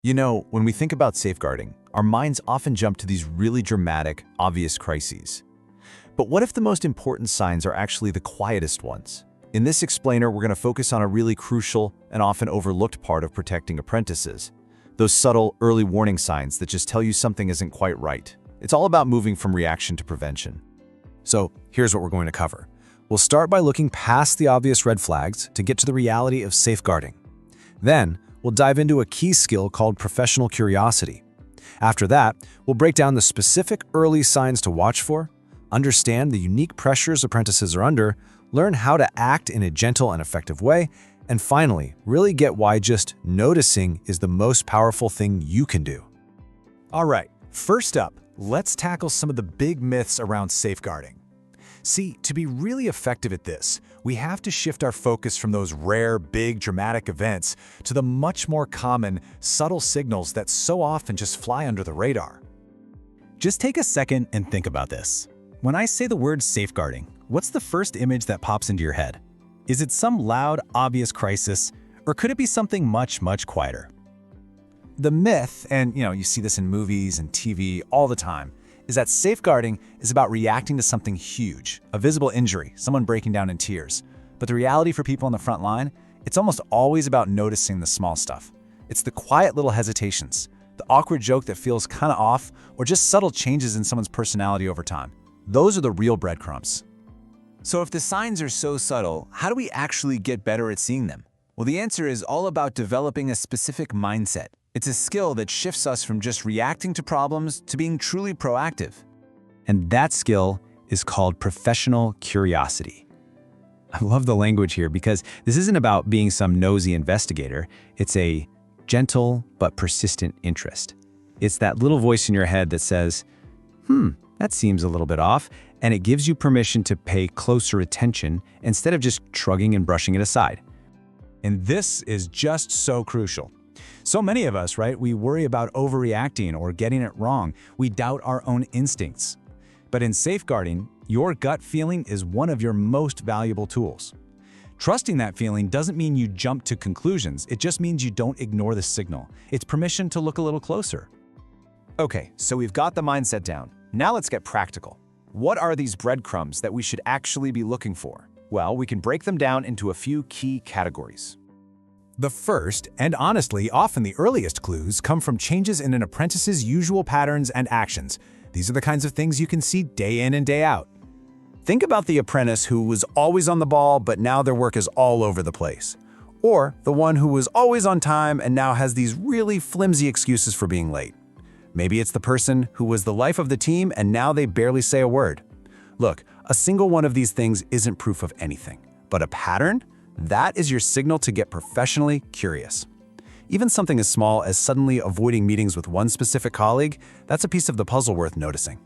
You know, when we think about safeguarding, our minds often jump to these really dramatic, obvious crises. But what if the most important signs are actually the quietest ones? In this explainer, we're going to focus on a really crucial and often overlooked part of protecting apprentices. Those subtle, early warning signs that just tell you something isn't quite right. It's all about moving from reaction to prevention. So here's what we're going to cover. We'll start by looking past the obvious red flags to get to the reality of safeguarding. Then, we'll dive into a key skill called professional curiosity. After that, we'll break down the specific early signs to watch for, understand the unique pressures apprentices are under, learn how to act in a gentle and effective way, and finally, really get why just noticing is the most powerful thing you can do. All right, first up, let's tackle some of the big myths around safeguarding. See, to be really effective at this, we have to shift our focus from those rare, big, dramatic events to the much more common, subtle signals that so often just fly under the radar. Just take a second and think about this. When I say the word safeguarding, what's the first image that pops into your head? Is it some loud, obvious crisis, or could it be something much, much quieter? The myth, and you see this in movies and TV all the time, is that safeguarding is about reacting to something huge, a visible injury, someone breaking down in tears. But the reality for people on the front line, it's almost always about noticing the small stuff. It's the quiet little hesitations, the awkward joke that feels kind of off, or just subtle changes in someone's personality over time. Those are the real breadcrumbs. So if the signs are so subtle, how do we actually get better at seeing them? Well, the answer is all about developing a specific mindset. It's a skill that shifts us from just reacting to problems to being truly proactive. And that skill is called professional curiosity. I love the language here because this isn't about being some nosy investigator. It's a gentle but persistent interest. It's that little voice in your head that says, that seems a little bit off, and it gives you permission to pay closer attention instead of just shrugging and brushing it aside. And this is just so crucial. So many of us, right, we worry about overreacting or getting it wrong. We doubt our own instincts. But in safeguarding, your gut feeling is one of your most valuable tools. Trusting that feeling doesn't mean you jump to conclusions. It just means you don't ignore the signal. It's permission to look a little closer. Okay, so we've got the mindset down. Now let's get practical. What are these breadcrumbs that we should actually be looking for? Well, we can break them down into a few key categories. The first, and honestly often the earliest clues, come from changes in an apprentice's usual patterns and actions. These are the kinds of things you can see day in and day out. Think about the apprentice who was always on the ball, but now their work is all over the place. Or the one who was always on time and now has these really flimsy excuses for being late. Maybe it's the person who was the life of the team and now they barely say a word. Look, a single one of these things isn't proof of anything, but a pattern? That is your signal to get professionally curious. Even something as small as suddenly avoiding meetings with one specific colleague, that's a piece of the puzzle worth noticing.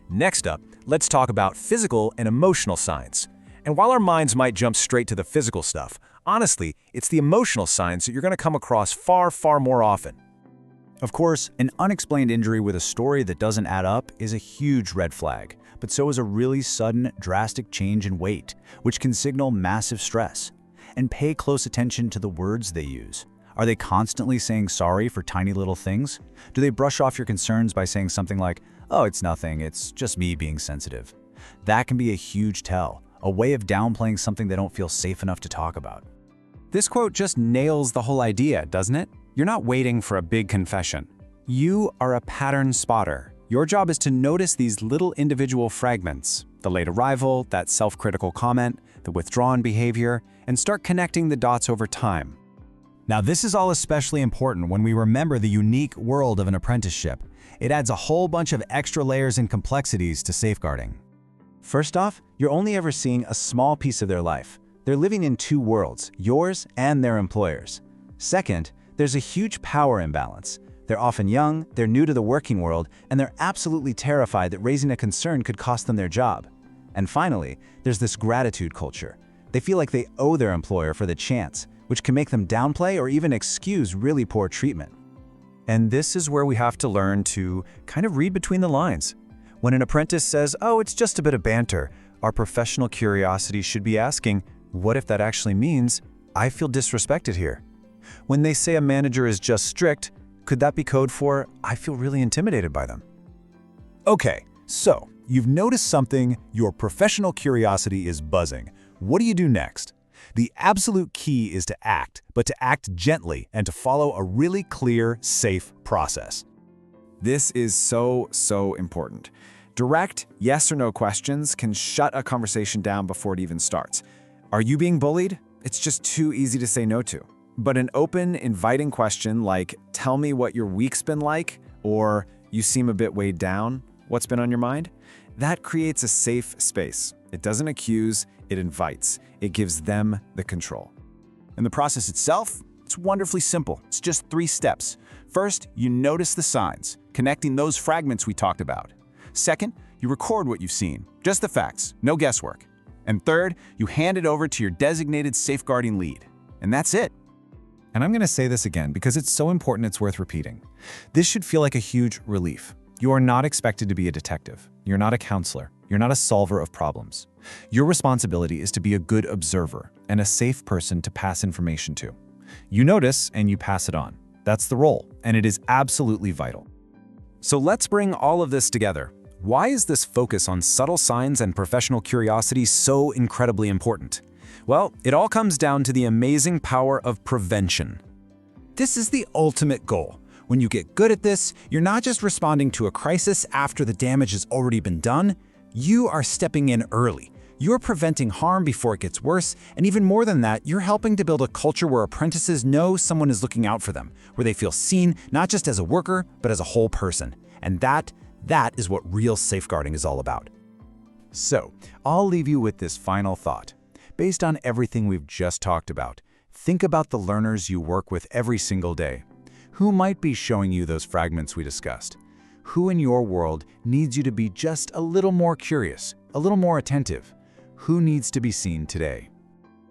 Next up, let's talk about physical and emotional signs. And while our minds might jump straight to the physical stuff, honestly, it's the emotional signs that you're going to come across far, far more often. Of course, an unexplained injury with a story that doesn't add up is a huge red flag, but so is a really sudden, drastic change in weight, which can signal massive stress. And pay close attention to the words they use. Are they constantly saying sorry for tiny little things? Do they brush off your concerns by saying something like, "Oh, it's nothing, it's just me being sensitive"? That can be a huge tell, a way of downplaying something they don't feel safe enough to talk about. This quote just nails the whole idea, doesn't it? You're not waiting for a big confession. You are a pattern spotter. Your job is to notice these little individual fragments, the late arrival, that self-critical comment, the withdrawn behavior, and start connecting the dots over time. Now, this is all especially important when we remember the unique world of an apprenticeship. It adds a whole bunch of extra layers and complexities to safeguarding. First off, you're only ever seeing a small piece of their life. They're living in two worlds, yours and their employers. Second, there's a huge power imbalance. They're often young, they're new to the working world, and they're absolutely terrified that raising a concern could cost them their job. And finally, there's this gratitude culture. They feel like they owe their employer for the chance, which can make them downplay or even excuse really poor treatment. And this is where we have to learn to kind of read between the lines. When an apprentice says, "Oh, it's just a bit of banter," our professional curiosity should be asking, what if that actually means I feel disrespected here? When they say a manager is just strict, Could that be code for, I feel really intimidated by them? Okay, so you've noticed something, your professional curiosity is buzzing. What do you do next? The absolute key is to act, but to act gently and to follow a really clear, safe process. This is so important. Direct yes or no questions can shut a conversation down before it even starts. Are you being bullied? It's just too easy to say no to. But an open, inviting question like, tell me what your week's been like, or you seem a bit weighed down, what's been on your mind? That creates a safe space. It doesn't accuse, it invites. It gives them the control. And the process itself, it's wonderfully simple. It's just 3 steps. First, you notice the signs, connecting those fragments we talked about. Second, you record what you've seen, just the facts, no guesswork. And third, you hand it over to your designated safeguarding lead. And that's it. And I'm going to say this again because it's so important it's worth repeating. This should feel like a huge relief. You are not expected to be a detective. You're not a counselor. You're not a solver of problems. Your responsibility is to be a good observer and a safe person to pass information to. You notice and you pass it on. That's the role, and it is absolutely vital. So let's bring all of this together. Why is this focus on subtle signs and professional curiosity so incredibly important? Well, it all comes down to the amazing power of prevention. This is the ultimate goal. When you get good at this, you're not just responding to a crisis after the damage has already been done. You are stepping in early. You're preventing harm before it gets worse, and even more than that, you're helping to build a culture where apprentices know someone is looking out for them, where they feel seen not just as a worker, but as a whole person. And that is what real safeguarding is all about. So, I'll leave you with this final thought. Based on everything we've just talked about, think about the learners you work with every single day. Who might be showing you those fragments we discussed? Who in your world needs you to be just a little more curious, a little more attentive? Who needs to be seen today?